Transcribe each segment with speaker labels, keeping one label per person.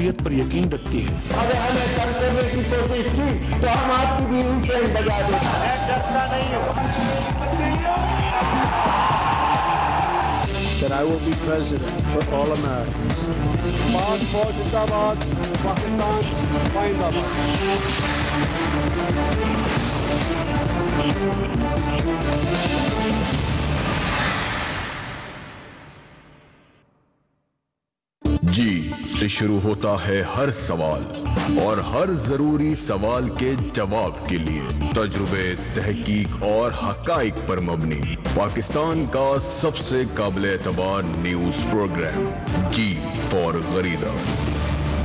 Speaker 1: शख्सियत पर यकीन रखती है।
Speaker 2: अगर हमें कम करने की कोशिश की तो हम आपकी भी ऊंचाई बजा देते हैं। डरता नहीं
Speaker 3: that I will be president for all Americans.
Speaker 4: जी से शुरू होता है हर सवाल और हर जरूरी सवाल के जवाब के लिए तजुर्बे, तहकीक और हकाइक पर मबनी पाकिस्तान का सबसे काबिल एतबार न्यूज प्रोग्राम जी फॉर गरीदा।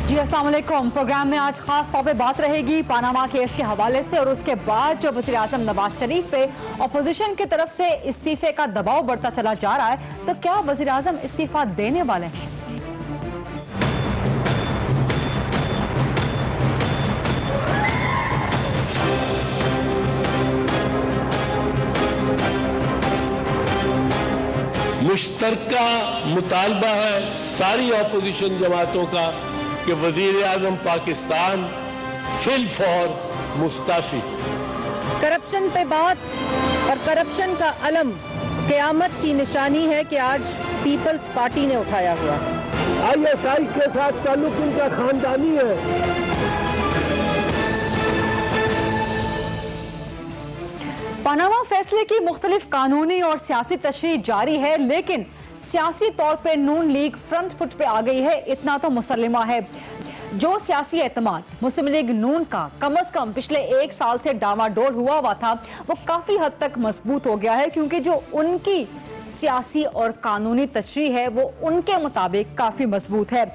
Speaker 5: जी अस्सलाम वालेकुम। प्रोग्राम में आज खास तौर पे बात रहेगी पानामा केस के हवाले से और उसके बाद जो वज़ीर आज़म नवाज शरीफ पे अपोजिशन की तरफ से इस्तीफे का दबाव बढ़ता चला जा रहा है, तो क्या वज़ीर आज़म इस्तीफा देने वाले हैं?
Speaker 2: मुश्तरका मुतालबा है सारी अपोजिशन जमातों का कि वजीर आजम पाकिस्तान फिल फौर मुस्ताफी।
Speaker 6: करप्शन पे बात और करप्शन का अलम क़यामत की निशानी है कि आज पीपल्स पार्टी ने उठाया हुआ है।
Speaker 2: ISI के साथ ताल्लुक उनका खानदानी है।
Speaker 5: पानामा फैसले की मुख्तलिफ कानूनी और सियासी तशरीह जारी है, लेकिन सियासी तौर पे नून लीग फ्रंट फुट पे आ गई है, इतना तो मुसल्लिमा है। जो सियासी एतमाद मुस्लिम लीग नून का कम अज कम पिछले एक साल से डामाडोल हुआ था, वो काफी हद तक मजबूत हो गया है, क्योंकि जो उनकी सियासी और कानूनी तशरीह है वो उनके मुताबिक काफी मजबूत है।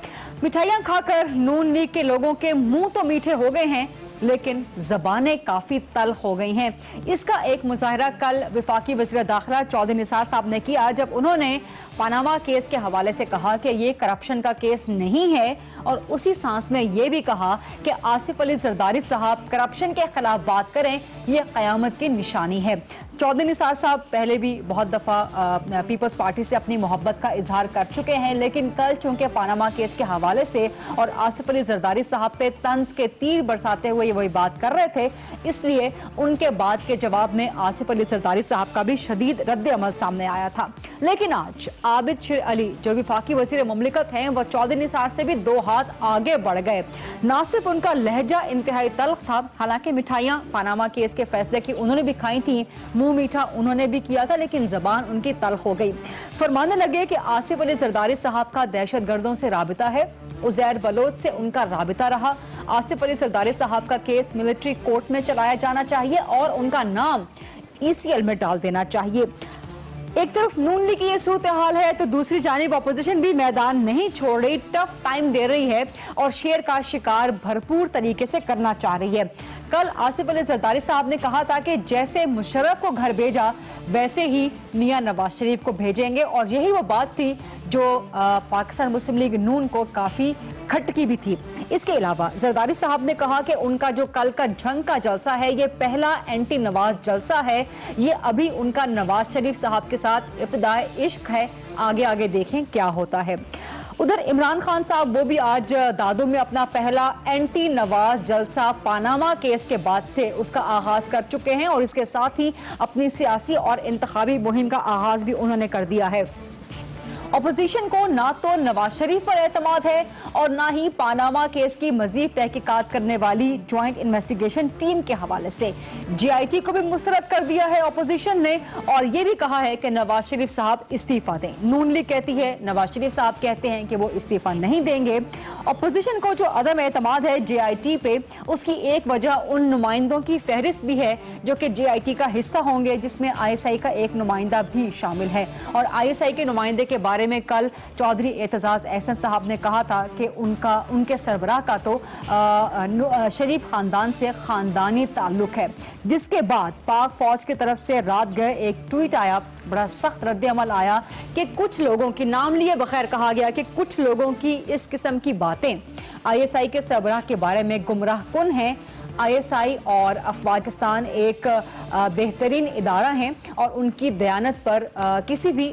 Speaker 5: मिठाइयां खाकर नून लीग के लोगों के मुंह तो मीठे हो गए हैं, लेकिन जबानें काफी तल्ख हो गई हैं। इसका एक मुजाहरा कल वफाकी वज़ीर दाखिला चौधरी निसार साहब ने किया, जब उन्होंने पानामा केस के हवाले से कहा कि ये करप्शन का केस नहीं है, और उसी सांस में ये भी कहा कि आसिफ अली जरदारी साहब करप्शन के खिलाफ बात करें, ये क़यामत की निशानी है। चौधरी निसार साहब पहले भी बहुत दफ़ा पीपल्स पार्टी से अपनी मोहब्बत का इजहार कर चुके हैं, लेकिन कल चूंकि पानामा केस के हवाले से और आसिफ अली जरदारी साहब पे तंज के तीर बरसाते हुए वही बात कर रहे थे, इसलिए उनके बाद के जवाब में आसिफ अली जरदारी साहब का भी शदीद रद्द अमल सामने आया था। लेकिन आज आबिद शेर अली जो वफाकी वज़ीर मुमलिकत हैं, वह चौधरी निसार से भी 2 हाथ आगे बढ़ गए। ना सिर्फ उनका लहजा इंतहाई तल्ख था, हालांकि मिठाइयां पानामा केस के फैसले की उन्होंने भी खाई थी, मुंह मीठा उन्होंने भी किया था, लेकिन जबान उनकी तल्ख हो गई। फरमाने लगे कि आसिफ अली जरदारी साहब का दहशतगर्दों से राबिता है, उज़ैर बलोच से उनका राबिता रहा। आसिफ अली जरदारी साहब का केस मिलिट्री कोर्ट में चलाया जाना चाहिए और उनका नाम ECL में डाल देना चाहिए। एक तरफ नून लीग की ये सूरत हाल है, तो दूसरी जानिब अपोजिशन भी मैदान नहीं छोड़ रही, टफ टाइम दे रही है और शेर का शिकार भरपूर तरीके से करना चाह रही है। कल आसिफ अली जरदारी साहब ने कहा था कि जैसे मुशर्रफ को घर भेजा वैसे ही मियां नवाज शरीफ को भेजेंगे, और यही वो बात थी जो पाकिस्तान मुस्लिम लीग नून को काफ़ी खटकी भी थी। इसके अलावा जरदारी साहब ने कहा कि उनका जो कल का झंग का जलसा है, ये पहला एंटी नवाज जलसा है, ये अभी उनका नवाज शरीफ साहब के साथ इब्तिदाए इश्क है, आगे आगे देखें क्या होता है। उधर इमरान खान साहब वो भी आज दादू में अपना पहला एंटी नवाज जलसा पानामा केस के बाद से उसका आगाज कर चुके हैं, और इसके साथ ही अपनी सियासी और इंतखाबी मुहिम का आगाज भी उन्होंने कर दिया है। अपोजिशन को ना तो नवाज शरीफ पर एतमाद है और ना ही पानामा केस की मजीद तहकीकात करने वाली ज्वाइंट इन्वेस्टिगेशन टीम के हवाले से। GIT को भी मुस्तरद कर दिया है अपोजिशन ने, और ये भी कहा है कि नवाज शरीफ साहब इस्तीफा दें। नून लीग कहती है, नवाज शरीफ साहब कहते हैं कि वो इस्तीफा नहीं देंगे। अपोजिशन को जो अदम एतमाद है GIT पे, उसकी एक वजह उन नुमाइंदों की फहरिस्त भी है जो कि GIT का हिस्सा होंगे, जिसमें ISI का एक नुमाइंदा भी शामिल है। और ISI के नुमाइंदे के बारे में कल चौधरी एतजाज एहसन साहब ने कहा था कि उनके सरबराह का तो शरीफ खानदान से खानदानी ताल्लुक है, जिसके बाद पाक फौज की तरफ से रात गए एक ट्वीट आया, बड़ा सख्त रद्द अमल आया कि कुछ लोगों की नाम लिए बगैर कहा गया कि कुछ लोगों की इस किस्म की बातें ISI के सरबराह के बारे में गुमराह कुन हैं। ISI और अफगानिस्तान एक बेहतरीन इदारा हैं और उनकी दयानत पर किसी भी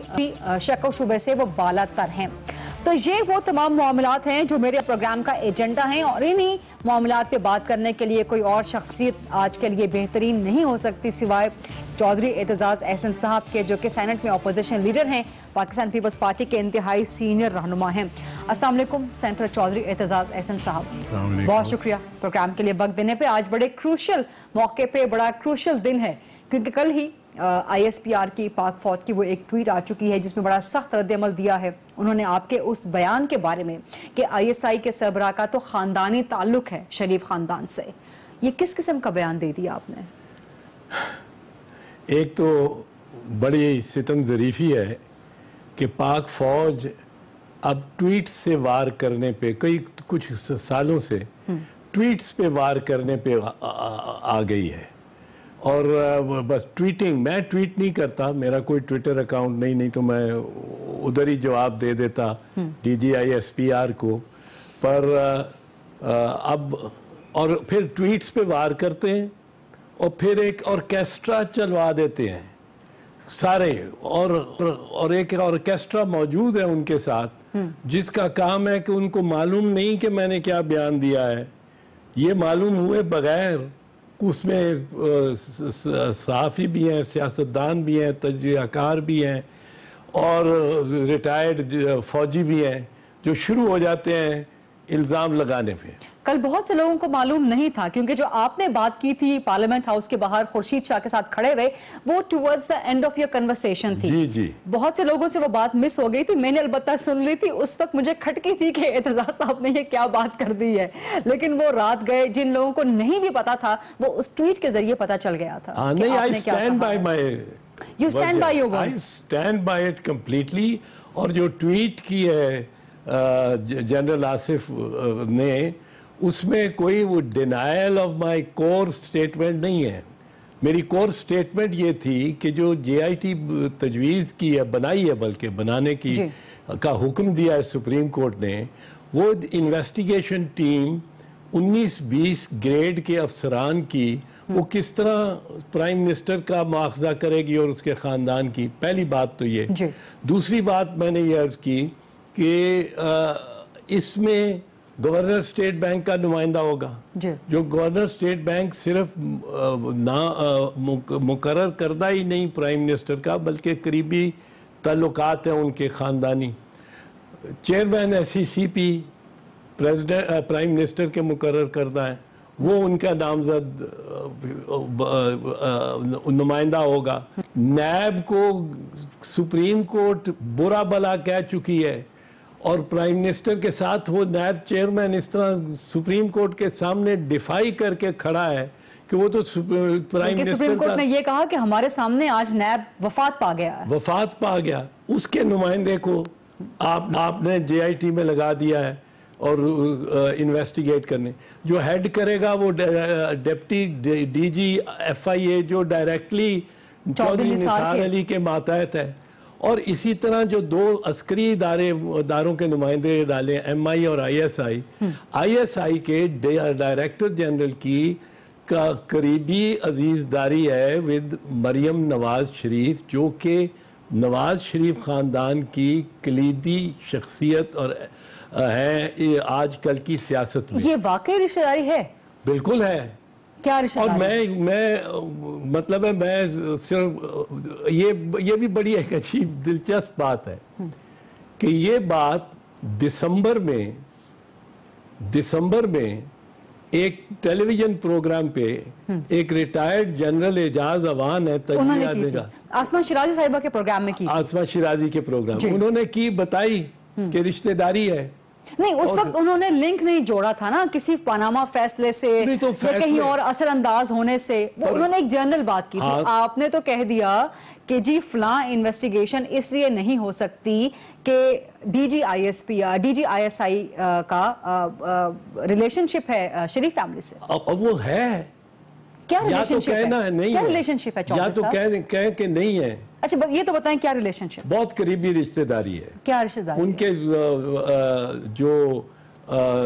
Speaker 5: शक व शुबे से वो बालातर हैं। तो ये वो तमाम मामलात हैं जो मेरे प्रोग्राम का एजेंडा हैं, और इन्हीं मामलात पे बात करने के लिए कोई और शख्सियत आज के लिए बेहतरीन नहीं हो सकती सिवाय चौधरी एतजाज अहसन साहब के, जो कि सेनेट में अपोजिशन लीडर हैं, पाकिस्तान पीपल्स पार्टी के इंतहाई सीनियर रहनुमा हैं। अस्सलाम वालेकुम सेनेटर चौधरी एतजाज अहसन साहब, बहुत शुक्रिया प्रोग्राम के लिए वक्त देने पे। आज बड़े क्रूशल मौके पे, बड़ा क्रूशल दिन है, क्योंकि कल ही ISPR की पाक फौज की वो एक ट्वीट आ चुकी है जिसमें बड़ा सख्त रद्द-ए-अमल दिया है उन्होंने आपके उस बयान के बारे में कि ISI के सरबराह का तो खानदानी ताल्लुक है शरीफ खानदान से। ये किस किस्म का बयान दे दिया आपने?
Speaker 1: एक तो बड़ी सितम ज़रीफ़ी है कि पाक फौज अब ट्वीट्स से वार करने पे, कई कुछ सालों से ट्वीट्स पे वार करने पे आ गई है। और बस ट्वीटिंग, मैं ट्वीट नहीं करता, मेरा कोई ट्विटर अकाउंट नहीं तो मैं उधर ही जवाब दे देता DG ISPR को, पर अब और फिर ट्वीट्स पे वार करते हैं और फिर एक ऑर्केस्ट्रा चलवा देते हैं सारे, और एक ऑर्केस्ट्रा मौजूद है उनके साथ जिसका काम है कि उनको मालूम नहीं कि मैंने क्या बयान दिया है, ये मालूम हुए बगैर। उसमें सहाफ़ी भी हैं, सियासतदान भी हैं, तजज़ियाकार भी हैं और रिटायर्ड फौजी भी हैं, जो शुरू हो जाते हैं इल्ज़ाम लगाने पे।
Speaker 5: कल बहुत से लोगों को मालूम नहीं था, क्योंकि जो आपने बात की थी पार्लियामेंट हाउस के बाहर खुर्शीद शाह के साथ खड़े हुए, वो towards the end of your conversation थी।
Speaker 1: जी जी,
Speaker 5: बहुत से लोगों से वो बात मिस हो गई थी, मैंने अलबत्ता सुन ली थी। उस वक्त मुझे खटकी थी कि एतजाज साहब ने ये क्या बात कर दी है, लेकिन वो रात गए, जिन लोगों को नहीं भी पता था वो उस ट्वीट के जरिए पता चल गया था।
Speaker 1: नहीं, I stand by my,
Speaker 5: you stand by your words.
Speaker 1: I stand by it completely. और जो ट्वीट की है जनरल आसिफ ने, उसमें कोई वो denial of my core statement नहीं है। मेरी कोर स्टेटमेंट ये थी कि जो JIT तजवीज़ की है, बनाई है, बल्कि बनाने की का हुक्म दिया है सुप्रीम कोर्ट ने, वो इन्वेस्टिगेशन टीम 19-20 ग्रेड के अफसरान की वो किस तरह प्राइम मिनिस्टर का मुआखजा करेगी और उसके ख़ानदान की। पहली बात तो ये। दूसरी बात मैंने ये अर्ज़ की कि इसमें गवर्नर स्टेट बैंक का नुमाइंदा होगा, जो गवर्नर स्टेट बैंक सिर्फ मुकर्रर करदा ही नहीं प्राइम मिनिस्टर का, बल्कि करीबी ताल्लुकात हैं उनके ख़ानदानी। Chairman SCCP president prime minister के मुकर्रर करदा है, वो उनका नामजद नुमाइंदा होगा। नैब को सुप्रीम कोर्ट बुरा भला कह चुकी है और प्राइम मिनिस्टर के साथ वो नैब चेयरमैन इस तरह सुप्रीम कोर्ट के सामने डिफाई करके खड़ा है कि वो तो प्राइम मिनिस्टर
Speaker 5: सुप्रीम कोर्ट ने ये कहा कि हमारे सामने आज नैब वफात पा गया। उसके नुमाइंदे को आपने JIT में लगा दिया है और इन्वेस्टिगेट करने। जो हेड करेगा वो डिप्टी DG FIA, जो डायरेक्टली चौधरी निसार अली के मातहत है। और इसी तरह जो 2 अस्करी इदारों के नुमाइंदे डाले, MI और ISI के डायरेक्टर जनरल की का करीबी अजीजदारी है विद मरियम नवाज शरीफ, जो कि नवाज शरीफ ख़ानदान की कलीदी शख्सियत और है आजकल की सियासत में। ये वाकई रिश्तेदारी है?
Speaker 1: बिल्कुल है।
Speaker 5: क्या रिश्तेदारी?
Speaker 1: और मैं मतलब है, मैं सिर्फ ये भी बड़ी एक अजीब दिलचस्प बात है कि ये बात दिसंबर में एक टेलीविजन प्रोग्राम पे एक रिटायर्ड जनरल एजाज अवान है, तजवीज़
Speaker 5: आसमा शिराजी साहिबा के प्रोग्राम में की,
Speaker 1: आसमा शिराजी के प्रोग्राम उन्होंने की, बताई कि रिश्तेदारी है।
Speaker 5: नहीं, उस वक्त उन्होंने लिंक नहीं जोड़ा था ना किसी पनामा फैसले से
Speaker 1: तो
Speaker 5: या कहीं और असरअंदाज होने से। उन्होंने एक जनरल बात की थी। आपने तो कह दिया कि जी फलां इन्वेस्टिगेशन इसलिए नहीं हो सकती कि DG ISI का रिलेशनशिप है शरीफ फैमिली से।
Speaker 1: अब वो है
Speaker 5: क्या रिलेशनशिप है?
Speaker 1: नहीं
Speaker 5: क्या रिलेशनशिप है?
Speaker 1: या तो कह के नहीं है।
Speaker 5: अच्छा, ये तो बताएं क्या रिलेशनशिप?
Speaker 1: बहुत करीबी रिश्तेदारी है।
Speaker 5: क्या रिश्तेदारी?
Speaker 1: उनके जो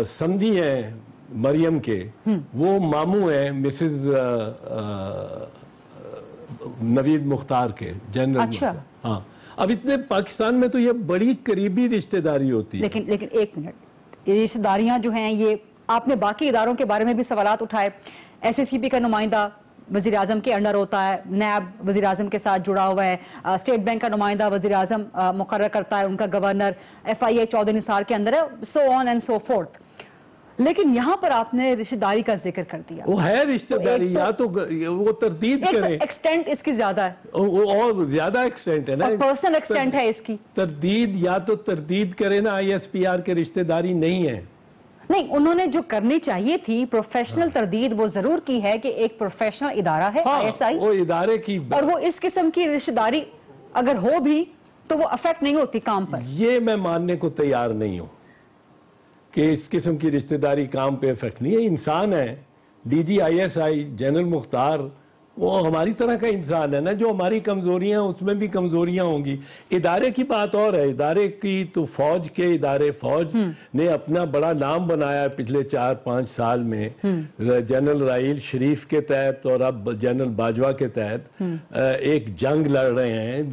Speaker 1: समधी हैं मरियम के, वो मामू हैं मिसेस नवीद मुख्तार के, जनरल।
Speaker 5: अच्छा।
Speaker 1: हाँ, अब इतने पाकिस्तान में तो ये बड़ी करीबी रिश्तेदारी होती है।
Speaker 5: लेकिन एक मिनट, ये रिश्तेदारियां जो हैं, ये आपने बाकी इदारों के बारे में भी सवालात उठाए। SSCP का नुमाइंदा वज़ीर आज़म के अंडर होता है, नैब वज़ीर आज़म के साथ जुड़ा हुआ है, स्टेट बैंक का नुमाइंदा वज़ीर आज़म मुकर्रर करता है, उनका गवर्नर FIA चौधरी निसार के अंदर है, so on and so fourth. लेकिन यहाँ पर आपने रिश्तेदारी का जिक्र कर दिया।
Speaker 1: वो है रिश्तेदारी, या तो वो तरदीद करें,
Speaker 5: एक्सटेंट इसकी ज्यादा है,
Speaker 1: और ज्यादा एक्सटेंट है ना,
Speaker 5: पर्सनल एक्सटेंट है इसकी।
Speaker 1: तरदीद या तो तरदीद करे ना, ISPR के रिश्तेदारी नहीं है।
Speaker 5: नहीं, उन्होंने जो करनी चाहिए थी प्रोफेशनल तरदीद वो जरूर की है कि एक प्रोफेशनल इदारा है ISI,
Speaker 1: वो इदारे की,
Speaker 5: और वो इस किस्म की रिश्तेदारी अगर हो भी तो वो अफेक्ट नहीं होती काम पर।
Speaker 1: ये मैं मानने को तैयार नहीं हूं कि इस किस्म की रिश्तेदारी काम पे इफेक्ट नहीं है। इंसान है, DG ISI जनरल मुख्तार वो हमारी तरह का इंसान है ना, जो हमारी कमजोरियां उसमें भी कमजोरियां होंगी। इदारे की बात और है, इदारे की तो फौज के इदारे, फौज ने अपना बड़ा नाम बनाया है पिछले 4-5 साल में, जनरल राहील शरीफ के तहत और अब जनरल बाजवा के तहत एक जंग लड़ रहे हैं,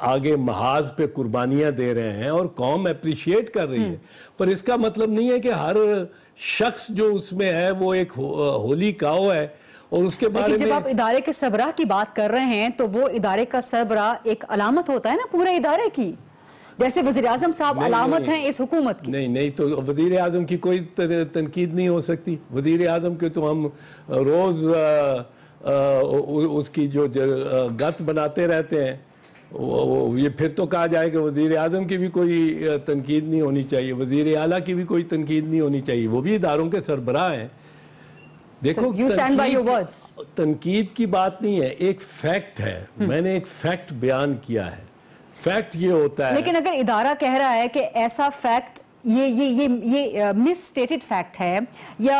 Speaker 1: आगे महाज पे कुर्बानियां दे रहे हैं और कौम अप्रिशिएट कर रही है। पर इसका मतलब नहीं है कि हर शख्स जो उसमें है वो एक होली काओ है। और उसके बारे में
Speaker 5: जब आप इदारे के सरबराह की बात कर रहे हैं तो वो इदारे का सरबराह एक अलामत होता है ना पूरे इदारे की, जैसे वज़ीर आज़म साहब अलामत हैं इस हुकूमत की।
Speaker 1: नहीं तो वज़ीर आज़म की कोई तनकीद नहीं हो सकती। वज़ीर आज़म के तो हम रोज उसकी जो गत बनाते रहते हैं, ये फिर तो कहा जाए कि वज़ीर आज़म की भी कोई तनकीद नहीं होनी चाहिए, वज़ीर आला की भी कोई तनकीद नहीं होनी चाहिए, वो भी इदारों के सरबराह हैं। देखो, तनकीद की बात नहीं है, एक फैक्ट है, मैंने एक फैक्ट बयान किया है। फैक्ट ये होता है,
Speaker 5: लेकिन अगर इदारा कह रहा है कि ऐसा फैक्ट ये मिसस्टेटेड फैक्ट है या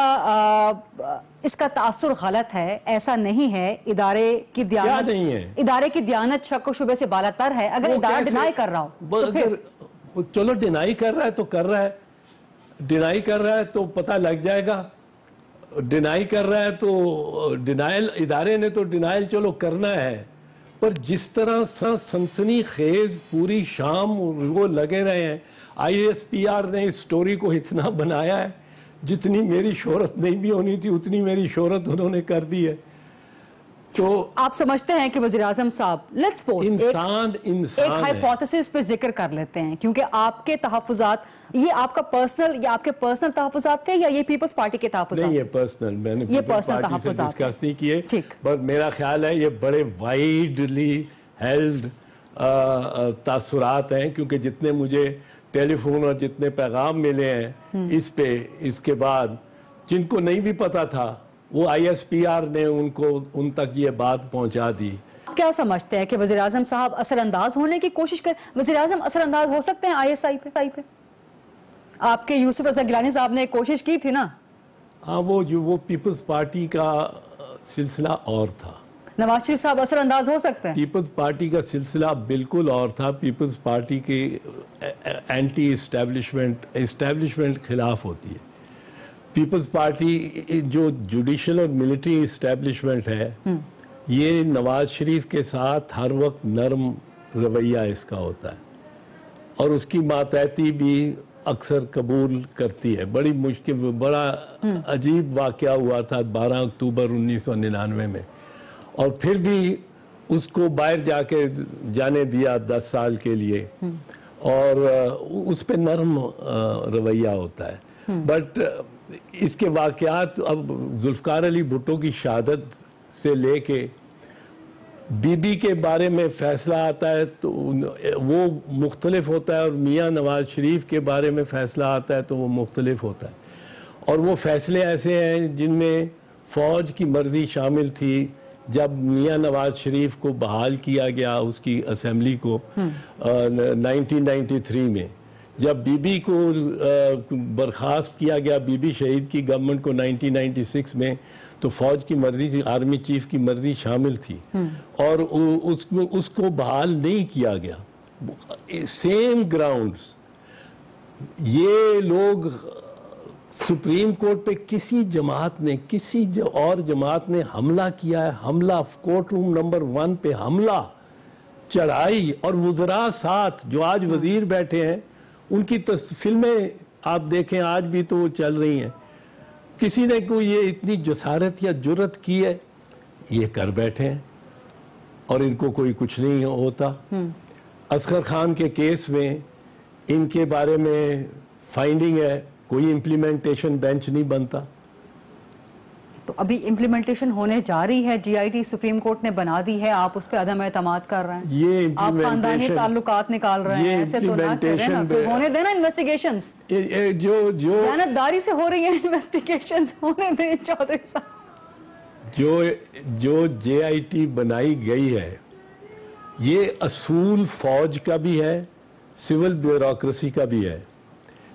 Speaker 5: इसका तासुर गलत है, ऐसा नहीं है, इदारे की दियानत
Speaker 1: नहीं है,
Speaker 5: इदारे की दियानत शक व शुबे से बालातर है। अगर इदारा डिनाई कर रहा हो तो फिर
Speaker 1: चलो, डिनाई कर रहा है तो कर रहा है, डिनाई कर रहा है तो पता लग जाएगा, डिनाई कर रहा है तो डिनाइल, इदारे ने तो डिनाइल चलो करना है, पर जिस तरह सनसनी खेज पूरी शाम वो लगे रहे हैं, ISPR ने इस स्टोरी को इतना बनाया है, जितनी मेरी शोहरत नहीं भी होनी थी उतनी मेरी शोहरत उन्होंने कर दी है। तो
Speaker 5: आप समझते हैं कि वज़ीर आज़म साहब, लेट्स सपोज एक हाइपोथेसिस पे जिक्र कर लेते हैं, क्योंकि आपके तहफ़्फ़ुज़ात, ये आपका पर्सनल या आपके पर्सनल तहफ़्फ़ुज़ात थे या ये पीपल्स पार्टी के तहफ़्फ़ुज़ात?
Speaker 1: नहीं, ये पर्सनल, मैंने
Speaker 5: ये पर्सनल तहफ़्फ़ुज़ात
Speaker 1: डिस्कस नहीं किए, पर मेरा ख्याल है ये बड़े वाइडली हेल्ड तासुरात हैं, क्योंकि जितने मुझे टेलीफोन और जितने पैगाम मिले हैं इस पे, इसके बाद जिनको नहीं भी पता था वो ISPR ने उनको उन तक ये बात पहुंचा दी।
Speaker 5: क्या समझते हैं कि वज़ीर आज़म साहब असरअंदाज होने की कोशिश कर, वज़ीर आज़म असरअंदाज हो सकते हैं ISI पे? आपके यूसुफ रज़ा गिलानी साहब ने कोशिश की थी ना।
Speaker 1: हाँ, वो पीपल्स पार्टी का सिलसिला और था।
Speaker 5: नवाज शरीफ साहब असरअंदाज हो सकते हैं?
Speaker 1: पीपल्स पार्टी का सिलसिला बिल्कुल और था। पीपल्स पार्टी के एंटी इस्टेब्लिशमेंट खिलाफ होती है। पीपल्स पार्टी जो जुडिशल और मिलिट्री इस्टेब्लिशमेंट है, ये नवाज शरीफ के साथ हर वक्त नरम रवैया इसका होता है और उसकी मातहती भी अक्सर कबूल करती है। बड़ी मुश्किल, बड़ा अजीब वाक़या हुआ था 12 अक्टूबर 1999 में, और फिर भी उसको बाहर जाके जाने दिया 10 साल के लिए, और उस पे नरम रवैया होता है। बट इसके वाक़यात, अब जुल्फ़िकार अली भुट्टो की शहादत से लेके बीबी के बारे में फैसला आता है तो वो मुख्तलिफ होता है, और मियाँ नवाज शरीफ के बारे में फैसला आता है तो वो मुख्तलिफ होता है। और वो फैसले ऐसे हैं जिनमें फ़ौज की मर्ज़ी शामिल थी। जब मियाँ नवाज शरीफ को बहाल किया गया उसकी असम्बली को 1993 में, जब बीबी को बर्खास्त किया गया, बीबी शहीद की गवर्नमेंट को 1996 में, तो फौज की मर्जी थी, आर्मी चीफ की मर्जी शामिल थी, और उसको बहाल नहीं किया गया। सेम ग्राउंड्स ये लोग सुप्रीम कोर्ट पे किसी जमात ने, किसी और जमात ने हमला किया है, हमला कोर्ट रूम नंबर 1 पे हमला, चढ़ाई और वुज़रा साथ जो आज वजीर बैठे हैं उनकी फिल्में आप देखें आज भी तो वो चल रही हैं। किसी ने कोई ये इतनी जसारत या जुर्रत की है, ये कर बैठे हैं और इनको कोई कुछ नहीं होता। असगर खान के केस में इनके बारे में फाइंडिंग है, कोई इम्प्लीमेंटेशन बेंच नहीं बनता।
Speaker 5: तो अभी इम्प्लीमेंटेशन होने जा रही है, जीआईटी सुप्रीम कोर्ट ने बना दी है, आप उस पर अदम एतमाद कर रहे हैं,
Speaker 1: ये
Speaker 5: आप खानदानी ताल्लुकात निकाल रहे हैं, ऐसे तो ना करें ना, होने देना इन्वेस्टिगेशंस,
Speaker 1: जो
Speaker 5: दयानतदारी से हो रही है इन्वेस्टिगेशंस, होने दें चौधरी साहब।
Speaker 1: जो जेआईटी बनाई गई है ये असूल फौज का भी है, सिविल ब्यूरोक्रेसी का भी है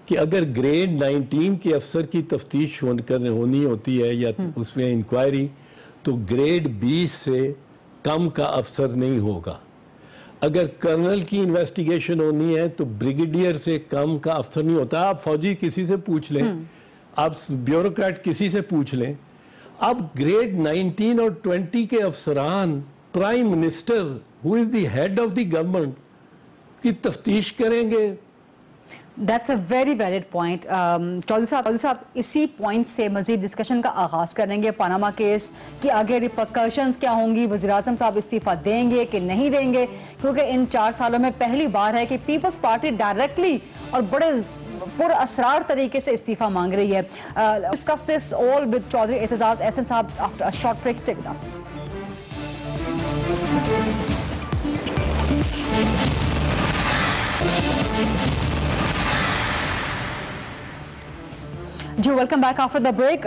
Speaker 1: कि अगर ग्रेड 19 के अफसर की तफ्तीश होनी होती है या उसमें इंक्वायरी, तो ग्रेड 20 से कम का अफसर नहीं होगा। अगर कर्नल की इन्वेस्टिगेशन होनी है तो ब्रिगेडियर से कम का अफसर नहीं होता। आप फौजी किसी से पूछ लें, आप ब्यूरोक्रेट किसी से पूछ लें। अब ग्रेड 19 और 20 के अफसरान prime minister who is the head of the government की तफ्तीश करेंगे।
Speaker 5: That's a very valid point. Chaudhary साहब इसी पॉइंट से मजीद डिस्कशन का आगाज करेंगे। पनामा केस की आगे रिपरकशंस क्या होंगी, वज़ीर-ए-आज़म साहब इस्तीफा देंगे कि नहीं देंगे, क्योंकि इन 4 सालों में पहली बार है कि पीपल्स पार्टी डायरेक्टली और बड़े पुरअसरार तरीके से इस्तीफा मांग रही है। Discuss this all with Chaudhry Aitzaz Ahsan sahab after a short break. Stay with us. जी welcome back after the break.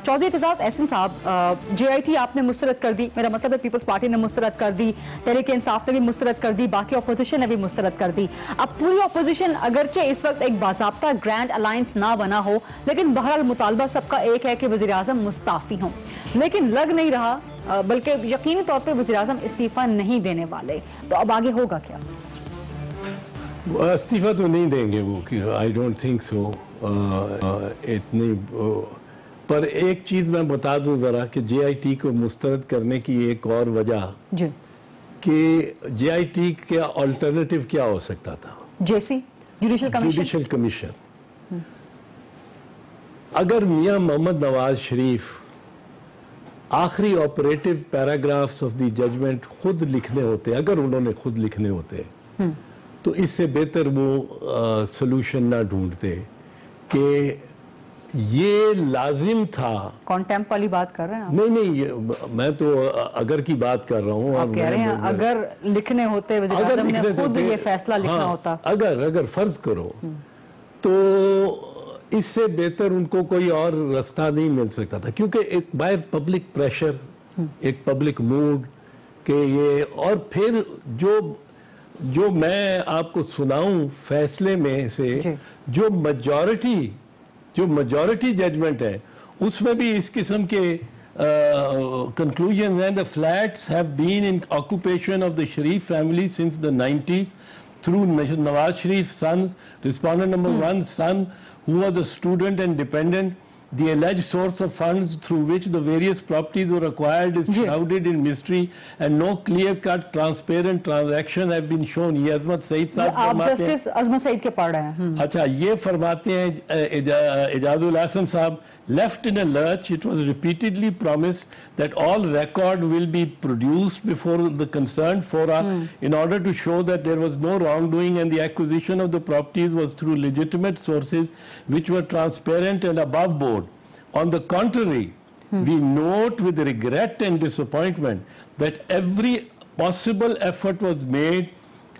Speaker 5: Chaudhry Aitzaz Ahsan sahab, JIT आपने मुस्तरद कर दी, मेरा मतलब है पीपल्स पार्टी ने मुस्तरद कर दी, तहरीक इंसाफ ने भी मुस्तरद कर दी, बाकी अपोजिशन ने भी मुस्तरद कर दी। अब पूरी अपोजिशन अगरचे इस वक्त एक बाज़ाब्ता ग्रैंड अलायंस ना बना हो, लेकिन बहरहाल मुतालबा सबका एक है कि वज़ीर-ए-आज़म मुस्ताफ़ी हों, लेकिन लग नहीं रहा, बल्कि यकीनी तौर पर वज़ीर-ए-आज़म इस्तीफा नहीं देने वाले। तो अब आगे होगा क्या?
Speaker 1: इस्तीफा तो नहीं देंगे वो, आई डोंट थिंक सो। इतनी पर एक चीज़ मैं बता दूं ज़रा कि जेआईटी को मुस्तरद करने की एक और वजह कि जेआईटी का अल्टरनेटिव क्या हो सकता था? Judicial commission. अगर मियां मोहम्मद नवाज शरीफ आखिरी operative paragraphs of the judgment खुद लिखने होते, अगर उन्होंने खुद लिखने होते तो इससे बेहतर वो सॉल्यूशन ना ढूंढते कि ये लाजिम था।
Speaker 5: कॉन्टेम्प वाली बात कर रहे हैं आप?
Speaker 1: नहीं, मैं तो अगर की बात कर रहा हूँ।
Speaker 5: आप कह रहे हैं अगर लिखने होते, वज़ीर-ए-आज़म ने खुद ये फैसला लिखना होता।
Speaker 1: अगर फर्ज करो तो इससे बेहतर उनको कोई और रास्ता नहीं मिल सकता था, क्योंकि एक बाहर पब्लिक प्रेशर, एक पब्लिक मूड के ये, और फिर जो मैं आपको सुनाऊं फैसले में से जो मेजॉरिटी जजमेंट है उसमें भी इस किस्म के conclusions हैं। The flats have been in occupation of the Sharif family since the 90s through Nawaz Sharif's sons. Respondent number 1, son who was a student and dependent. The alleged source of funds through which the various properties were acquired is shrouded in mystery and no clear-cut, transparent transactions have been shown. ये अजमत सईद साहब
Speaker 5: आप justice अजमत सईद के पढ़ रहे हैं।
Speaker 1: अच्छा, ये फरमाते हैं एजाजुल हसन साहब, left in a lurch, it was repeatedly promised that all record will be produced before the concerned fora in order to show that there was no wrongdoing and the acquisition of the properties was through legitimate sources which were transparent and above board. On the contrary, we note with regret and disappointment that every possible effort was made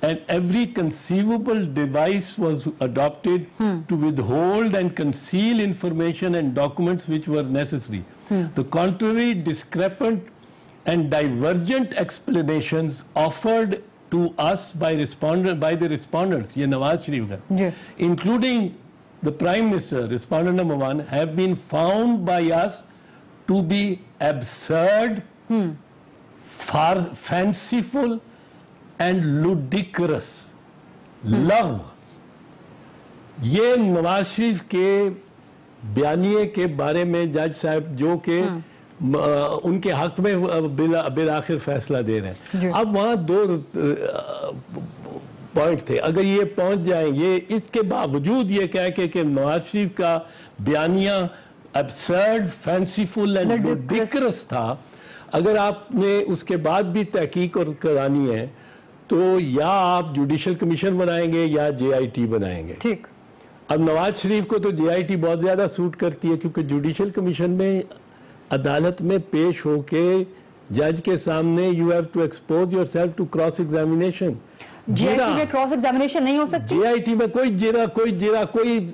Speaker 1: and every conceivable device was adopted to withhold and conceal information and documents which were necessary. The contrary, discrepant and divergent explanations offered to us by the respondents, ye Nawaz Sharif ka, including the Prime Minister, respondent number 1, have been found by us to be absurd, fanciful and ludicrous. Love, ये नवाज शरीफ के बयानिए के बारे में जज साहब जो के उनके हक में बिल आखिर फैसला दे रहे हैं। अब वहाँ दो पॉइंट थे, अगर ये पहुंच जाएंगे, इसके बावजूद ये कह के कि नवाज शरीफ का बयानिया absurd, fanciful and ridiculous था, अगर आपने उसके बाद भी तहकीक और करानी है तो या आप जुडिशल कमीशन बनाएंगे या JIT बनाएंगे।
Speaker 5: ठीक।
Speaker 1: अब नवाज शरीफ को तो JIT बहुत ज़्यादा सूट करती है, क्योंकि जुडिशल कमीशन में अदालत में पेश होके जज के सामने you have to expose yourself to cross examination.
Speaker 5: JIT में क्रॉस एग्जामिनेशन नहीं हो सकती।
Speaker 1: JIT में कोई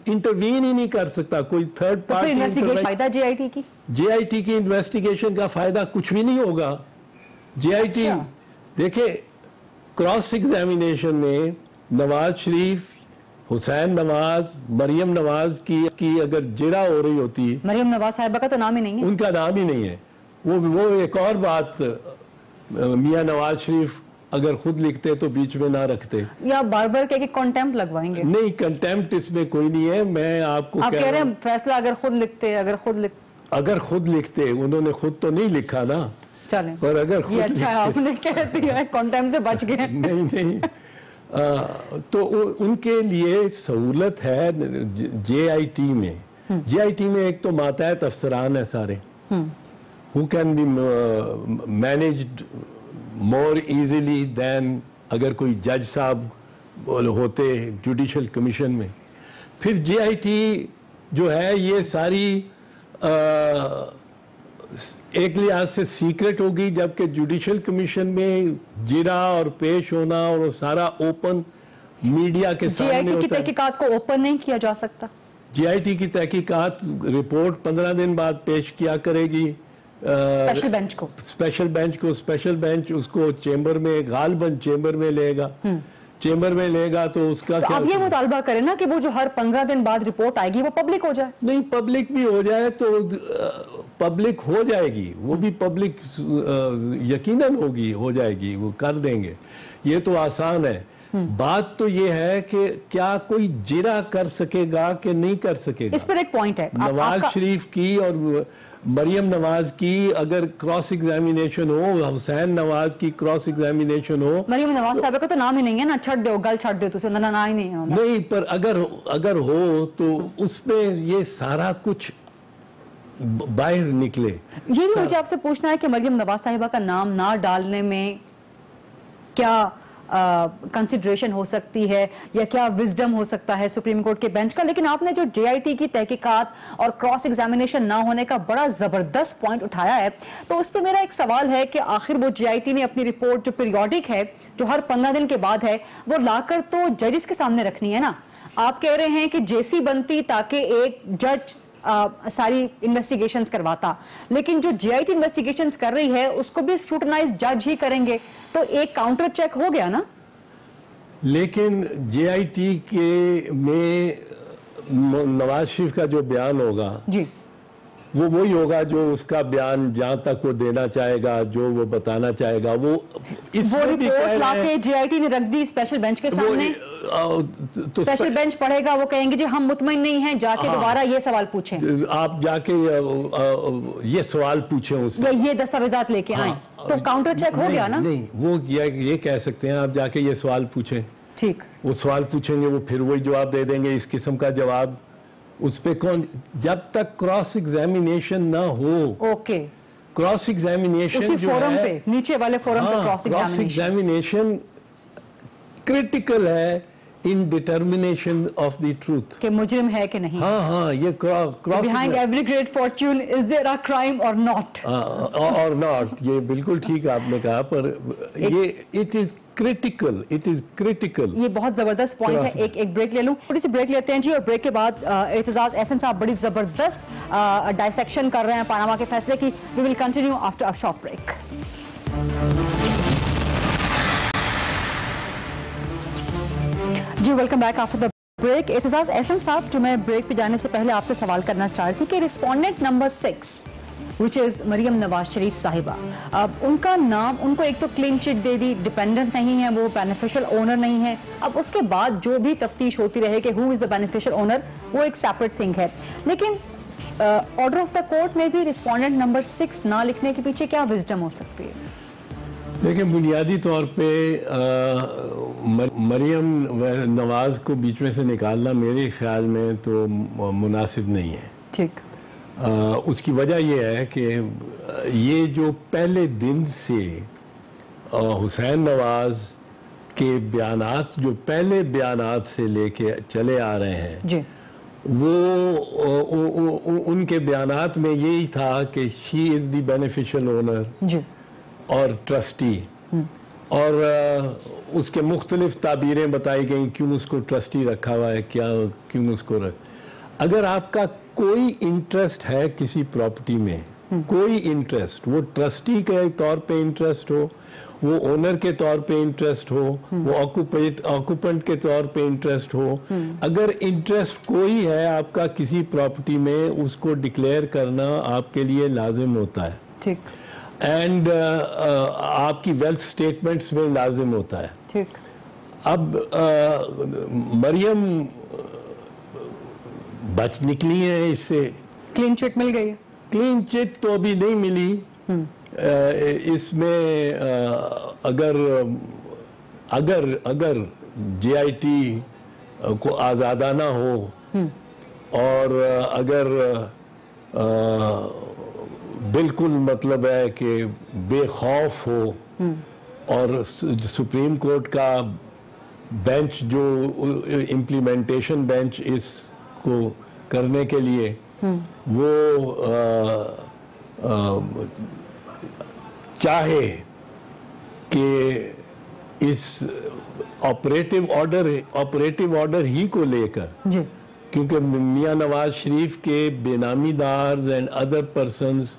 Speaker 1: इंटरवीन ही नहीं कर सकता, कोई थर्ड पार्टी।
Speaker 5: इन्वेस्टिगेशन फायदा
Speaker 1: JIT की इन्वेस्टिगेशन का फायदा कुछ भी नहीं होगा। JIT देखे, क्रॉस एग्जामिनेशन में नवाज शरीफ, हुसैन नवाज, मरियम नवाज की अगर जिरा हो रही होती,
Speaker 5: मरियम नवाज साहिबा का तो नाम ही नहीं है,
Speaker 1: उनका नाम ही नहीं है। वो एक और बात, मियां नवाज शरीफ अगर खुद लिखते तो बीच में ना रखते,
Speaker 5: या बार बार कह के कंटेम्प्ट लगवाएंगे।
Speaker 1: नहीं, कंटेम्प्ट इसमें कोई नहीं है। मैं आपको
Speaker 5: आप कह रहे हैं फैसला अगर खुद लिखते, उन्होंने खुद तो नहीं लिखा ना, चले, पर
Speaker 1: अगर खुद
Speaker 5: अच्छा आपने कह दिया कंटेम्प्ट से बच गए।
Speaker 1: नहीं तो उनके लिए सहूलत है JIT में। JIT में एक तो मातहत अफसरान है सारे, who can be managed more easily than अगर कोई जज साहब होते जुडिशल कमीशन में। फिर JIT जो है ये सारी एक लिहाज से सीक्रेट होगी, जबकि जुडिशल कमीशन में जिरा और पेश होना और वो सारा ओपन मीडिया के सामने होता है।
Speaker 5: JIT की तहकीकात को ओपन नहीं किया जा सकता।
Speaker 1: JIT की तहकीकात रिपोर्ट 15 दिन बाद पेश किया करेगी
Speaker 5: स्पेशल बेंच को उसको चेंबर में, गालबन चेंबर में लेगा तो उसका तो आप ये मुतालबा करें ना कि वो जो हर 15 दिन बाद रिपोर्ट आएगी वो पब्लिक हो जाए।
Speaker 1: नहीं, पब्लिक भी हो जाए तो पब्लिक हो जाएगी, वो भी पब्लिक यकीनन हो जाएगी, वो कर देंगे, ये तो आसान है। बात तो ये है कि क्या कोई जिरा कर सकेगा कि नहीं कर सकेगा।
Speaker 5: इस पर एक पॉइंट है,
Speaker 1: नवाज शरीफ की और मरियम नवाज की अगर क्रॉस एग्जामिनेशन हो, हुसैन नवाज की क्रॉस एग्जामिनेशन हो,
Speaker 5: मरियम नवाज साहब का तो नाम ही नहीं है ना, छट दो गल छट दो तुझे ना ही नहीं है।
Speaker 1: नहीं, पर अगर हो तो उसमें ये सारा कुछ बाहर निकले।
Speaker 5: ये भी मुझे आपसे पूछना है कि मरियम नवाज साहिबा का नाम ना डालने में क्या कंसिडरेशन हो सकती है या क्या विजडम हो सकता है सुप्रीम कोर्ट के बेंच का। लेकिन आपने जो JIT की तहकीकात और क्रॉस एग्जामिनेशन ना होने का बड़ा जबरदस्त पॉइंट उठाया है, तो उस पर मेरा एक सवाल है कि आखिर वो JIT ने अपनी रिपोर्ट जो पीरियोडिक है, जो हर 15 दिन के बाद है, वो लाकर तो जजेस के सामने रखनी है ना। आप कह रहे हैं कि JC बनती ताकि एक जज सारी इन्वेस्टिगेशंस करवाता, लेकिन जो JIT इन्वेस्टिगेशंस कर रही है उसको भी स्क्रूटनाइज जज ही करेंगे, तो एक काउंटर चेक हो गया ना।
Speaker 1: लेकिन JIT के में नवाज शरीफ का जो बयान होगा
Speaker 5: जी,
Speaker 1: वो वही होगा जो उसका बयान जहां तक वो देना चाहेगा, जो वो बताना चाहेगा, वो
Speaker 5: रिपोर्ट लाके JIT ने रख दी स्पेशल बेंच के सामने। तो स्पेशल बेंच पढ़ेगा, वो कहेंगे जी हम मुतमईन नहीं हैं, जाके दोबारा ये सवाल पूछें,
Speaker 1: आप जाके ये सवाल पूछें उससे,
Speaker 5: ये दस्तावेजात लेके आए, तो काउंटर चेक हो गया ना।
Speaker 1: नहीं, वो ये कह सकते हैं आप जाके ये सवाल पूछें,
Speaker 5: ठीक,
Speaker 1: वो सवाल पूछेंगे, वो फिर वही जवाब दे देंगे, इस किस्म का जवाब उस पे कौन, जब तक क्रॉस एग्जामिनेशन ना हो।
Speaker 5: ओके,
Speaker 1: क्रॉस एग्जामिनेशन
Speaker 5: उसी फोरम पे, नीचे वाले फोरम पे
Speaker 1: क्रॉस एग्जामिनेशन क्रिटिकल है in determination of the truth
Speaker 5: कि मुजरिम है कि नहीं।
Speaker 1: हाँ, ये cross
Speaker 5: behind every great fortune is there a crime और नॉट,
Speaker 1: और नॉट, ये बिल्कुल ठीक आपने कहा, पर ये इट इज क्रिटिकल।
Speaker 5: ये बहुत जबरदस्त पॉइंट है। एक ब्रेक ले लूं, थोड़ी सी ब्रेक लेते हैं जी, और ब्रेक के बाद एतजाज एहसन साहब बड़ी जबरदस्त डायसेक्शन कर रहे हैं पानामा के फैसले की। We will continue after a short break. जी, welcome back after the break. Aitzaz Ahsan sahib, जो मैं ब्रेक पे जाने से पहले आपसे सवाल करना चाह रही थी कि respondent number 6 which is Maryam Nawaz Sharif sahiba, अब उनका नाम, उनको एक तो क्लीन चिट दे दी, डिपेंडेंट नहीं है, वो बेनिफिशियल ओनर नहीं है। अब उसके बाद जो भी तफ्तीश होती रहे कि who is the beneficial owner, वो एक सेपरेट थिंग है। लेकिन ऑर्डर ऑफ द कोर्ट में भी रिस्पोंडेंट नंबर 6 ना लिखने के पीछे क्या विजडम हो सकती है?
Speaker 1: देखिए, बुनियादी तौर पे मरियम नवाज को बीच में से निकालना मेरे ख्याल में तो मुनासिब नहीं है। ठीक। उसकी वजह यह है कि ये जो पहले दिन से हुसैन नवाज के बयानात, जो पहले बयानात से लेके चले आ रहे हैं जी, वो उनके बयानात में यही था कि she is the beneficial owner जी और ट्रस्टी, और उसके मुख्तलिफ ताबीरें बताई गई क्यों उसको ट्रस्टी रखा हुआ है, क्या क्यों उसको अगर आपका कोई इंटरेस्ट है किसी प्रॉपर्टी में, कोई इंटरेस्ट, वो ट्रस्टी के तौर पे इंटरेस्ट हो, वो ओनर के तौर पे इंटरेस्ट हो, वो ऑक्यूपेंट के तौर पे इंटरेस्ट हो, अगर इंटरेस्ट कोई है आपका किसी प्रॉपर्टी में, उसको डिक्लेयर करना आपके लिए लाजिम होता है। ठीक। एंड आपकी वेल्थ स्टेटमेंट्स में लाजिम होता है। ठीक। अब मरियम बच निकली है इससे,
Speaker 5: क्लीन चिट मिल गई है।
Speaker 1: क्लीन चिट तो अभी नहीं मिली। इसमें अगर JIT को आज़ादाना हो और अगर बिल्कुल मतलब है कि बेखौफ हो, और सुप्रीम कोर्ट का बेंच जो इम्प्लीमेंटेशन बेंच इसको करने के लिए वो चाहे कि इस ऑपरेटिव ऑर्डर ही को लेकर, क्योंकि मियां नवाज शरीफ के benamidars and other persons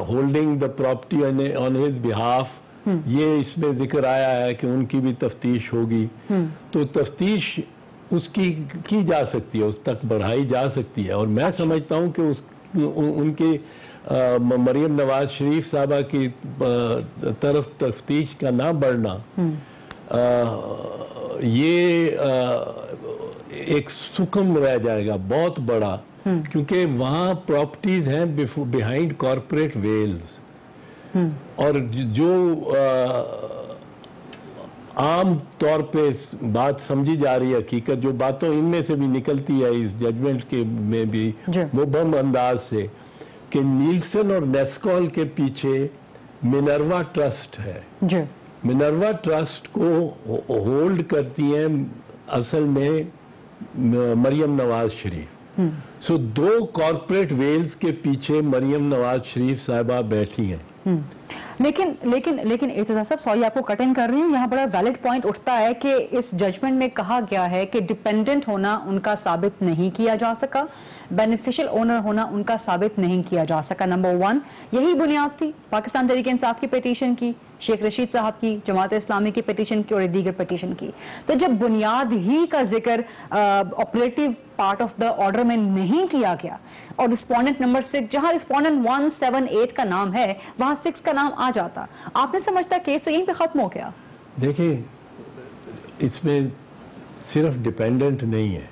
Speaker 1: holding the property on his behalf, ये इसमें जिक्र आया है कि उनकी भी तफ्तीश होगी। तो तफ्तीश उसकी की जा सकती है, उस तक बढ़ाई जा सकती है, और मैं समझता हूँ कि उनके मरियम नवाज शरीफ साहबा की तरफ तफ्तीश का ना बढ़ना ये एक सुकम रह जाएगा बहुत बड़ा, क्योंकि वहाँ प्रॉपर्टीज हैं बिहाइंड कॉरपोरेट वेल्स, और जो आम तौर पे बात समझी जा रही है, हकीकत जो बातों इनमें से भी निकलती है इस जजमेंट के में भी मुबहम अंदाज से, कि नीलसन और नेस्कॉल के पीछे मिनर्वा ट्रस्ट है। मिनर्वा ट्रस्ट को होल्ड करती हैं असल में मरियम नवाज शरीफ। सो दो कॉरपोरेट वेल्स के पीछे मरियम नवाज शरीफ साहिबा बैठी हैं।
Speaker 5: लेकिन एतजाज साहब, सॉरी आपको कट इन कर रही हूँ, यहाँ बड़ा वैलिड पॉइंट उठता है कि इस जजमेंट में कहा गया है कि डिपेंडेंट होना उनका साबित नहीं किया जा सका, बेनिफिशियल ओनर होना उनका साबित नहीं किया जा सका। नंबर 1 यही बुनियाद थी पाकिस्तान तहरीक इंसाफ की पिटीशन की, शेख रशीद साहब की, जमात इस्लामी की पिटीशन की और दीगर पिटीशन की। तो जब बुनियाद ही का जिक्र operative part of the order में नहीं किया गया, और रिस्पोंडेंट नंबर 6, जहां रिस्पोंडेंट 178 का नाम है वहां 6 का नाम आ जाता, आपने समझता केस तो यहीं पे खत्म हो गया।
Speaker 1: देखिए, इसमें सिर्फ डिपेंडेंट नहीं है,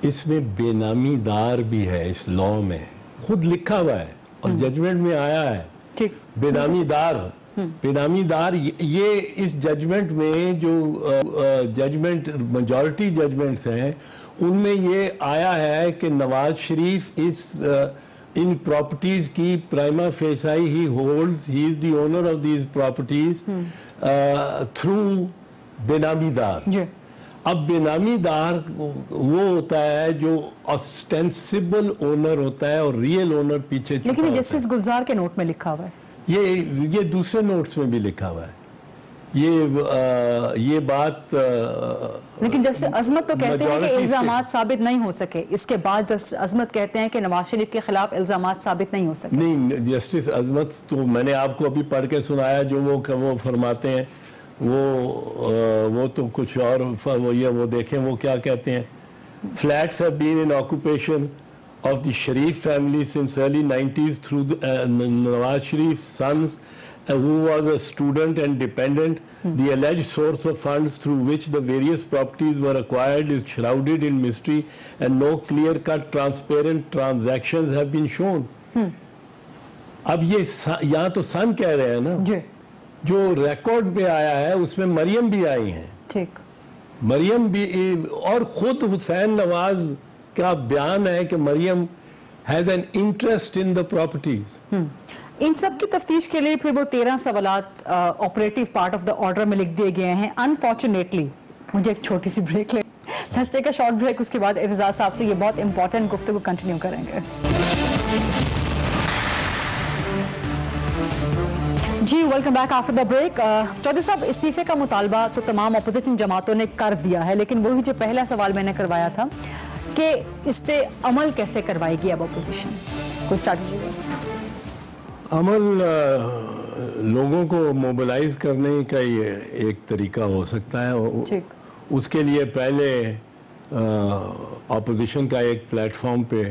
Speaker 1: इसमें बेनामीदार भी है। इस लॉ में खुद लिखा हुआ है और जजमेंट में आया है। ठीक। बेनामीदार ये इस जजमेंट में जो जजमेंट मेजॉरिटी जजमेंट्स हैं उनमें ये आया है कि नवाज शरीफ इस इन प्रॉपर्टीज की prima facie he holds, he is the owner of these properties through benamidar. अब बेनामीदार वो होता है जो ऑस्टेंसिबल ओनर होता है और रियल ओनर पीछे छुपा होता है।
Speaker 5: लेकिन जस्टिस गुलजार के नोट में लिखा हुआ है,
Speaker 1: ये दूसरे नोट्स में भी लिखा हुआ है ये बात।
Speaker 5: लेकिन जस्टिस अजमत तो कहते हैं कि इल्जामात साबित नहीं हो सके, इसके बाद जस्टिस अजमत कहते हैं कि नवाज शरीफ के खिलाफ इल्जामात साबित नहीं हो सके।
Speaker 1: नहीं, जस्टिस अजमत तो मैंने आपको अभी पढ़ के सुनाया, जो वो फरमाते हैं वो तो कुछ और वो देखें वो क्या कहते हैं। Flats have been in occupation of the Sharif family since early 90s through Nawaz Sharif's sons who was a student and dependent. The alleged source of funds through which the various properties were acquired is shrouded in mystery and no clear-cut, transparent transactions have been shown. अब ये यहाँ तो सन कह रहे हैं ना, जो record पे आया है उसमें मरियम भी आई हैं,
Speaker 5: ठीक,
Speaker 1: मरियम भी, और खुद हुसैन नवाज का बयान है कि Maryam has an interest in the properties.
Speaker 5: इन सब की तफ्तीश के लिए फिर वो 13 सवालात operative part of the order में लिख दिए गए हैं। अनफॉर्चुनेटली मुझे एक छोटी सी ब्रेक ले, let's take a short break, उसके बाद एतजाज साहब से ये बहुत इंपॉर्टेंट गुफ्तगू कंटिन्यू करेंगे। जी welcome back after the break. Chaudhry sahab, इस्तीफे का मुतालबा तो तमाम अपोजिशन जमातों ने कर दिया है, लेकिन वही जो पहला सवाल मैंने करवाया था कि इस पे अमल कैसे करवाएगी अब अपोजिशन, कोई स्ट्रैटेजी है?
Speaker 1: अमल लोगों को मोबिलाइज करने का ये एक तरीका हो सकता है। उसके लिए पहले अपोजिशन का एक प्लेटफॉर्म पे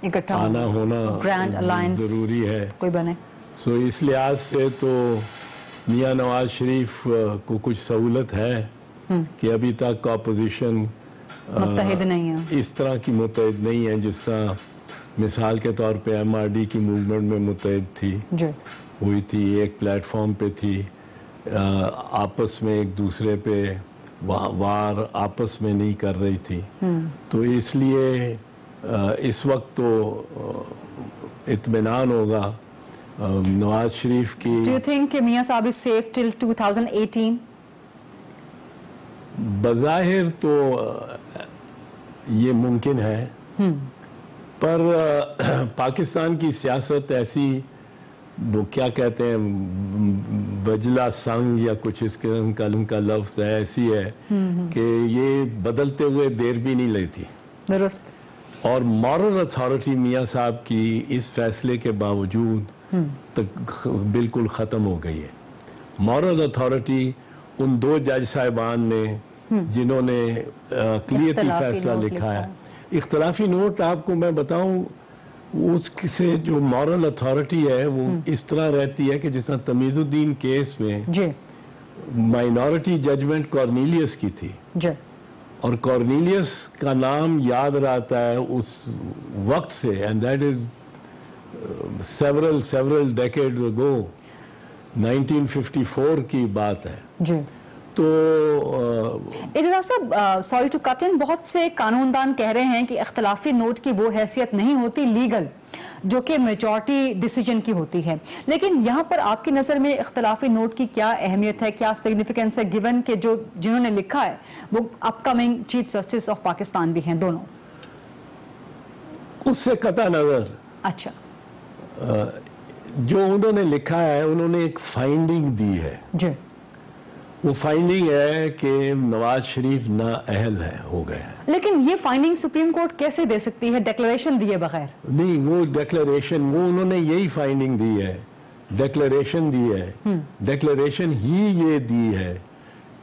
Speaker 5: इकट्ठा
Speaker 1: आना होना
Speaker 5: ग्रैंड अलायंस
Speaker 1: ज़रूरी है,
Speaker 5: कोई बने।
Speaker 1: सो इस लिहाज से तो मियां नवाज शरीफ को कुछ सहूलत है कि अभी तक अपोजिशन
Speaker 5: मुत्तहिद नहीं है, इस
Speaker 1: तरह की मुत्तहिद नहीं है जिस तरह मिसाल के तौर पे MRD की मूवमेंट में मुत्तहिद थी, हुई थी, एक प्लेटफॉर्म पे थी, आपस में एक दूसरे पे वार आपस में नहीं कर रही थी। तो इसलिए इस वक्त तो इत्मीनान होगा नवाज शरीफ की।
Speaker 5: डू यू थिंक कि मियां साहब इज सेफ टिल 2018?
Speaker 1: बज़ाहिर तो ये मुमकिन है, पर पाकिस्तान की सियासत ऐसी, वो क्या कहते हैं, बजला संग या कुछ इस किस्म का लफ्ज़ है, ऐसी है कि ये बदलते हुए देर भी नहीं लेती।
Speaker 5: दुरुस्त।
Speaker 1: और मॉरल अथॉरिटी मियां साहब की इस फैसले के बावजूद तक बिल्कुल ख़त्म हो गई है। मॉरल अथॉरिटी उन 2 जज साहिबान ने जिन्होंने क्लियरली फैसला लिखा है। इख्तलाफी नोट आपको मैं बताऊं, उससे जो मॉरल अथॉरिटी है वो इस तरह रहती है कि जिस तरह तमीज़ुद्दीन केस में माइनॉरिटी जजमेंट कॉर्नेलियस की थी, और कॉर्नेलियस का नाम याद रहता है उस वक्त से, and that is several decades ago, 1954 की बात है जी। तो
Speaker 5: इजाज़ साहब, सॉरी टू कट इन, बहुत से कानूनदान कह रहे हैं कि इख्तलाफी नोट की वो हैसियत नहीं होती लीगल जो कि मेजॉरिटी डिसीजन की होती है, लेकिन यहाँ पर आपकी नज़र में इख्तलाफी नोट की क्या अहमियत है, क्या सिग्निफिकेंस है, गिवन के जो जिन्होंने लिखा है वो upcoming chief justice of Pakistan भी हैं दोनों?
Speaker 1: उससे कता नज़र,
Speaker 5: अच्छा,
Speaker 1: जो उन्होंने लिखा है, उन्होंने एक फाइंडिंग दी है जी। वो फाइंडिंग है कि नवाज शरीफ नाअहल है, हो गए हैं।
Speaker 5: लेकिन ये फाइंडिंग सुप्रीम कोर्ट कैसे दे सकती है डिक्लेरेशन दिए बगैर?
Speaker 1: नहीं, वो डिक्लेरेशन, वो उन्होंने यही फाइंडिंग दी है, डिक्लेरेशन दी है, डिक्लेरेशन ही ये दी है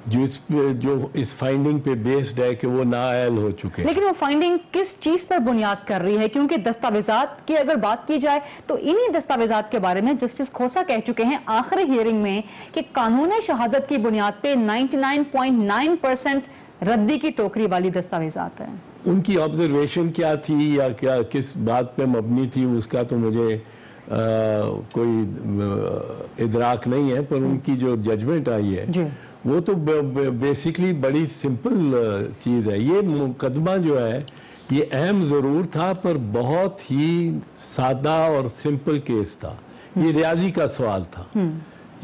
Speaker 1: जो इस फाइंडिंग पे बेस्ड है कि वो नाअहल हो चुके हैं।
Speaker 5: लेकिन वो फाइंडिंग किस चीज पर बुनियाद कर रही है? क्योंकि दस्तावेजात की अगर बात की जाए तो इन्हीं दस्तावेजात के बारे में जस्टिस खोसा कह चुके हैं आखिरी हियरिंग में कि कानून शहादत की बुनियाद पे 99.9% रद्दी की टोकरी वाली दस्तावेजात हैं।
Speaker 1: उनकी ऑब्जर्वेशन क्या थी या क्या किस बात पे मबनी थी उसका तो मुझे कोई इदराक नहीं है, पर उनकी जो जजमेंट आई है वो तो बेसिकली बड़ी सिंपल चीज़ है। ये मुकदमा जो है ये अहम ज़रूर था, पर बहुत ही सादा और सिंपल केस था। ये रियाजी का सवाल था,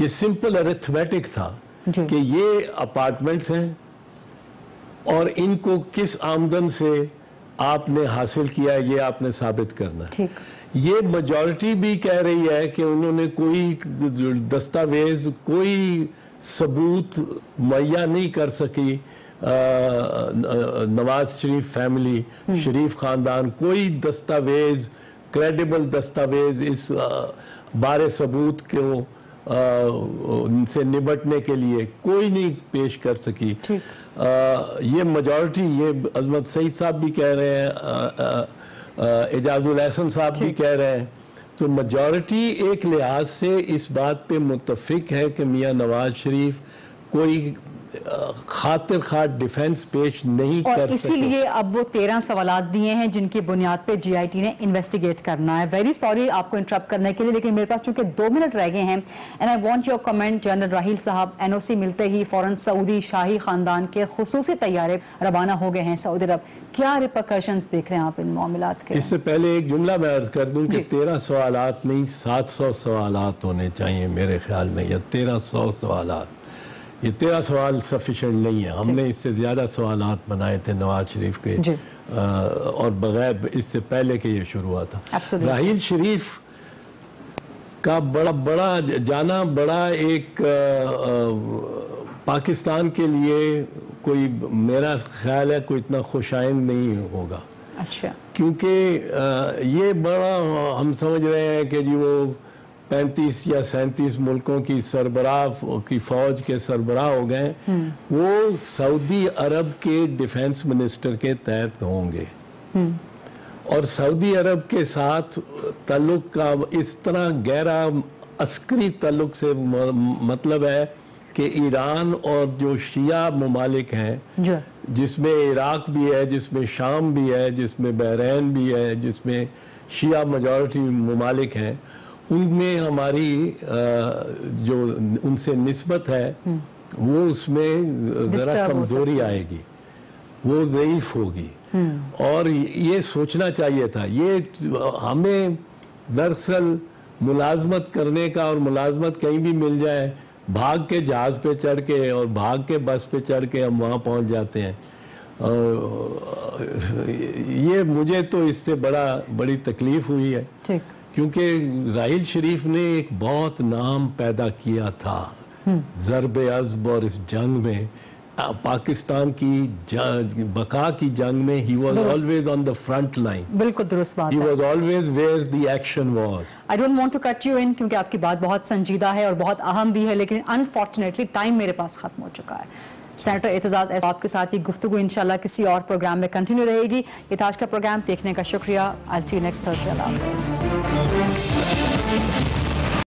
Speaker 1: ये सिंपल अरिथमेटिक था कि ये अपार्टमेंट्स हैं और इनको किस आमदन से आपने हासिल किया है ये आपने साबित करना है। ये मेजॉरिटी भी कह रही है कि उन्होंने कोई दस्तावेज, कोई सबूत मुहैया नहीं कर सकी, नवाज शरीफ फैमिली, शरीफ खानदान, कोई दस्तावेज, क्रेडिबल दस्तावेज इस बारे सबूत को उनसे निपटने के लिए कोई नहीं पेश कर सकी। ये मेजॉरिटी, ये अजमत सईद साहब भी कह रहे हैं, एजाजुल एहसन साहब भी कह रहे हैं, तो मेजॉरिटी एक लिहाज से इस बात पे मुत्तफिक है कि मियां नवाज शरीफ कोई खातिर खार डिफेंस पेश नहीं कर सकते,
Speaker 5: इसीलिए अब वो 13 सवालात दिए हैं जिनकी बुनियाद पे जीआईटी ने इन्वेस्टिगेट करना है। वेरी सॉरी आपको इंटरप्ट करने के लिए, लेकिन मेरे पास चूंकि 2 मिनट रह गए हैं and I want your comment. General Raheel sahab NOC मिलते ही फौरन सऊदी शाही खानदान के खुसूसी तैयारे रवाना हो गए हैं सऊदी अरब। क्या रिपरकशंस देख रहे हैं आप इन मामलात के?
Speaker 1: इससे पहले एक जुमला मैं अर्ज कर दूं कि 13 सवालात नहीं 700 सवालात होने चाहिए मेरे ख्याल में, या 1300 सवालात। ये 13 सवाल सफिशेंट नहीं है, हमने इससे ज़्यादा सवालात बनाए थे नवाज शरीफ के और बगैर इससे पहले के ये शुरू हुआ था। राहील शरीफ का बड़ा जाना बड़ा एक पाकिस्तान के लिए कोई, मेरा ख्याल है कोई इतना खुशाइंद नहीं होगा।
Speaker 5: अच्छा,
Speaker 1: क्योंकि ये बड़ा हम समझ रहे हैं कि जी वो 35 या 37 मुल्कों की सरबराह की फौज के सरबराह हो गए, वो सऊदी अरब के डिफेंस मिनिस्टर के तहत होंगे और सऊदी अरब के साथ ताल्लुक का इस तरह गहरा अस्करी ताल्लुक से मतलब है कि ईरान और जो शिया ममालिक हैं, जिसमें इराक भी है, जिसमें शाम भी है, जिसमें बहरैन भी है, जिसमें शिया मेजॉरिटी ममालिक हैं, उनमें हमारी जो उनसे निस्बत है वो उसमें ज़रा कमज़ोरी आएगी, वो ज़ईफ़ होगी। और ये सोचना चाहिए था, ये हमें दरअसल मुलाजमत करने का, और मुलाजमत कहीं भी मिल जाए, भाग के जहाज़ पे चढ़ के और भाग के बस पे चढ़ के हम वहाँ पहुँच जाते हैं। ये मुझे तो इससे बड़ी तकलीफ़ हुई है, क्योंकि राहील शरीफ ने एक बहुत नाम पैदा किया था ज़रबे अज़्ब और इस जंग में, पाकिस्तान की बका की जंग में। He was always on the front line.
Speaker 5: बिल्कुल दुरुस्त बात है।
Speaker 1: He was always where the action was.
Speaker 5: I don't want to cut you in क्योंकि आपकी बात बहुत संजीदा है और बहुत अहम भी है, लेकिन अनफॉर्चुनेटली टाइम मेरे पास खत्म हो चुका है। सेनेटर एतजाज़ आपके साथ ये गुफ्तगू इंशाल्लाह किसी और प्रोग्राम में कंटिन्यू रहेगी। ये था आज का प्रोग्राम, देखने का शुक्रिया। I'll see you next Thursday। अल्लाह हाफ़िज़।